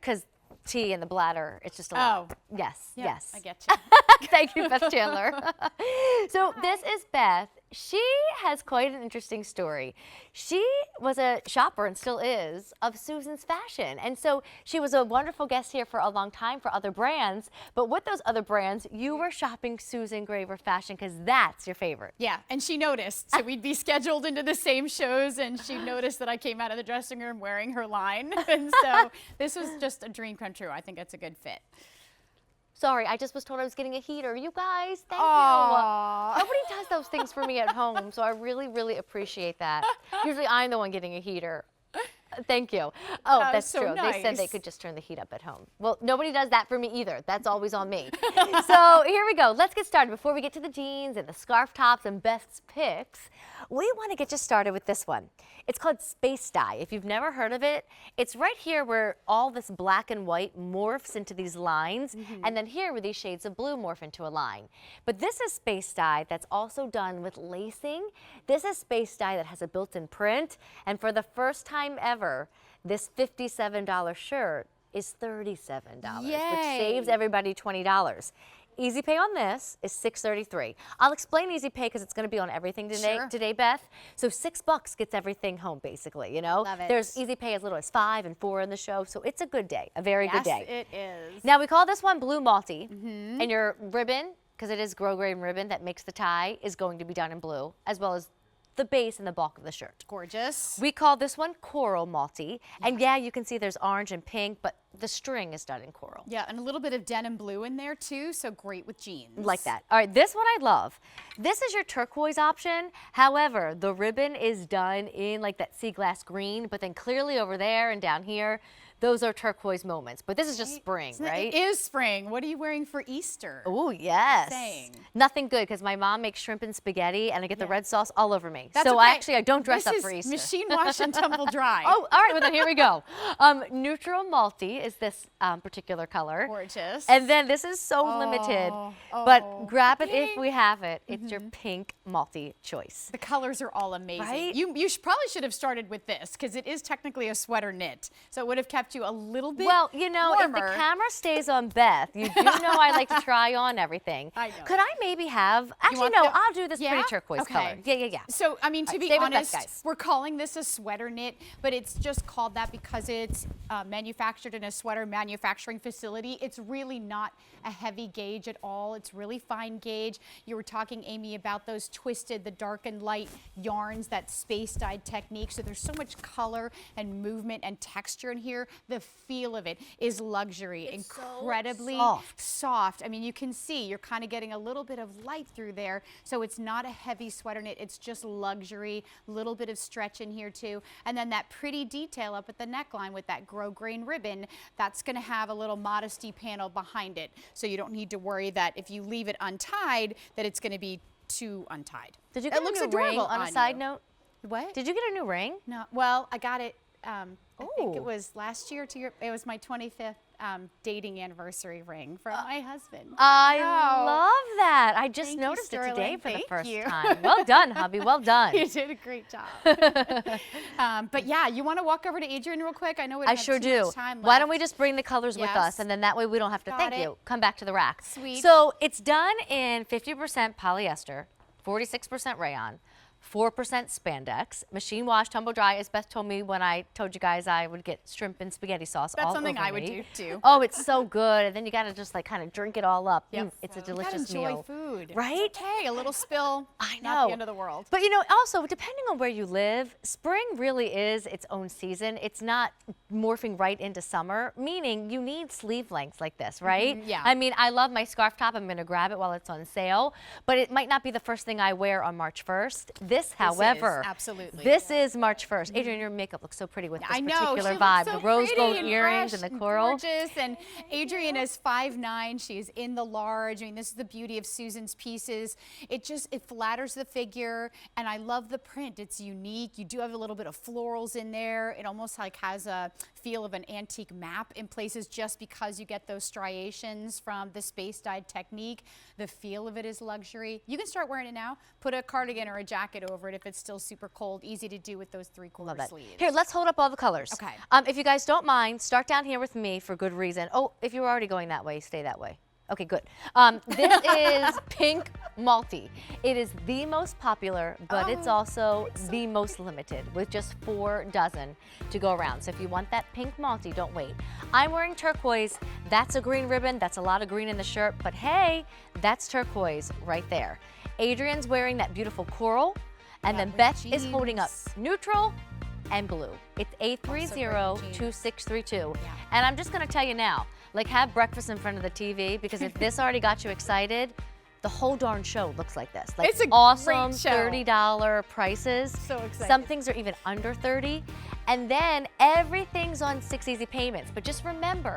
because tea in the bladder, it's just a lot. Yes, Yeah, yes. I get you. Thank you, Beth Chandler. So this is Beth. She has quite an interesting story. She was a shopper and still is of Susan's fashion. And so she was a wonderful guest here for a long time for other brands. But with those other brands, you were shopping Susan Graver fashion because that's your favorite. Yeah, and she noticed. So we'd be scheduled into the same shows, and she noticed that I came out of the dressing room wearing her line. And so this was just a dream come true. I think it's a good fit. Sorry, I just was told I was getting a heater. You guys, thank Aww. you. Nobody does those things for me at home, so I really, really appreciate that. Usually I'm the one getting a heater. Thank you. Oh, that's so true. nice. They said they could just turn the heat up at home. Well, nobody does that for me either. That's always on me. So here we go. Let's get started. Before we get to the jeans and the scarf tops and Beth's picks, we want to get you started with this one. It's called Space Dye. If you've never heard of it, it's right here where all this black and white morphs into these lines, and then here where these shades of blue morph into a line. But this is Space Dye that's also done with lacing. This is Space Dye that has a built-in print, and for the first time ever, this $57 shirt is $37, which saves everybody $20. Easy Pay on this is $6.33. I'll explain Easy Pay because it's going to be on everything today, Beth. So $6 gets everything home, basically. You know, Love it. There's Easy Pay as little as 5 and 4 in the show, so it's a good day, a very good day. Yes, it is. Now we call this one Blue Malty, and your ribbon, because it is grosgrain ribbon that makes the tie, is going to be done in blue, as well as the base and the bulk of the shirt. Gorgeous. We call this one Coral Malty, and yeah, you can see there's orange and pink, but the string is done in coral. Yeah, and a little bit of denim blue in there too, so great with jeans. Like that. All right, this one I love. This is your turquoise option. However, the ribbon is done in like that sea glass green, but then clearly over there and down here, those are turquoise moments. But this is just spring, right? It is spring. What are you wearing for Easter? Oh, yes. Saying. Nothing good because my mom makes shrimp and spaghetti and I get the red sauce all over me. That's so okay. I don't dress This up for is Easter. machine wash and tumble dry. Oh, all right, well then here we go. Neutral Malty is this particular color. Gorgeous. And then this is so limited, but grab it if we have it. It's your pink Malty choice. The colors are all amazing. Right? You probably should have started with this because it is technically a sweater knit. So it would have kept you a little bit Well, you know, warmer. if the camera stays on Beth, you do know I like to try on everything. I know. Could I maybe have, actually want no, the- I'll do this Yeah? pretty turquoise Okay. color. Yeah. So, I mean, to be stay with Beth, honest, guys. we're calling this a sweater knit, but it's just called that because it's manufactured in a sweater manufacturing facility. It's really not a heavy gauge at all. It's really fine gauge. You were talking, Amy, about those twisted, the dark and light yarns, that space dyed technique. So there's so much color and movement and texture in here. The feel of it is luxury, It's so incredibly soft. I mean, you can see you're kind of getting a little bit of light through there. So it's not a heavy sweater knit. It's just luxury, little bit of stretch in here too. And then that pretty detail up at the neckline with that grosgrain ribbon, that's going to have a little modesty panel behind it. So you don't need to worry that if you leave it untied, that it's going to be too untied. Did you get It a looks new ring adorable on a on side you. note? What? Did you get a new ring? No. Well, I got it. I think it Ooh. was last year. It was my 25th dating anniversary ring from my husband. I Oh. love that. I just Thank you, noticed it today Sterling. for the Thank first you. time. Well done, hubby. Well done. You did a great job. But yeah, you want to walk over to Adrian real quick? I know we don't I have sure too do. much time Why don't left. we just bring the colors with Yes. us, and then that way we don't have to Got thank it. you. Come back to the rack. Sweet. So it's done in 50% polyester, 46% rayon, 4% spandex, machine wash, tumble dry, as Beth told me when I told you guys I would get shrimp and spaghetti sauce That's all something over I would me. do too. Oh, it's so good. And then you got to just like kind of drink it all up. Yep. It's a You gotta delicious enjoy meal. food. Right? Hey, a little spill. I Not know. the end of the world. But you know, also depending on where you live, spring really is its own season. It's not morphing right into summer, meaning you need sleeve lengths like this, right? yeah. I mean, I love my scarf top. I'm going to grab it while it's on sale, but it might not be the first thing I wear on March 1st. This, however, absolutely. this is March 1st. Adrian, your makeup looks so pretty with this I know, particular she vibe. looks so The rose gold pretty and earrings fresh and the coral. gorgeous. And Adrian is 5'9". She is in the large. I mean, this is the beauty of Susan's pieces. It flatters the figure, and I love the print. It's unique. You do have a little bit of florals in there. It almost like has a feel of an antique map in places just because you get those striations from the space dyed technique. The feel of it is luxury. You can start wearing it now. Put a cardigan or a jacket jacket over it if it's still super cold. Easy to do with those 3/4 Love that. sleeves. Here, let's hold up all the colors. Okay. If you guys don't mind, start down here with me for good reason. Oh, if you're already going that way, stay that way. Okay, good. This is Pink Malty. It is the most popular, but it's also the most limited, with just 4 dozen to go around. So if you want that Pink Malty, don't wait. I'm wearing turquoise. That's a green ribbon. That's a lot of green in the shirt, but hey, that's turquoise right there. Adrian's wearing that beautiful coral, and then with Beth is holding up jeans. neutral and blue. It's 830-2632. And I'm just gonna tell you now, like, have breakfast in front of the TV, because if this already got you excited, the whole darn show looks like this. Like, It's a awesome great show. $30 prices. So excited. Some things are even under 30. And then everything's on 6 easy payments. But just remember,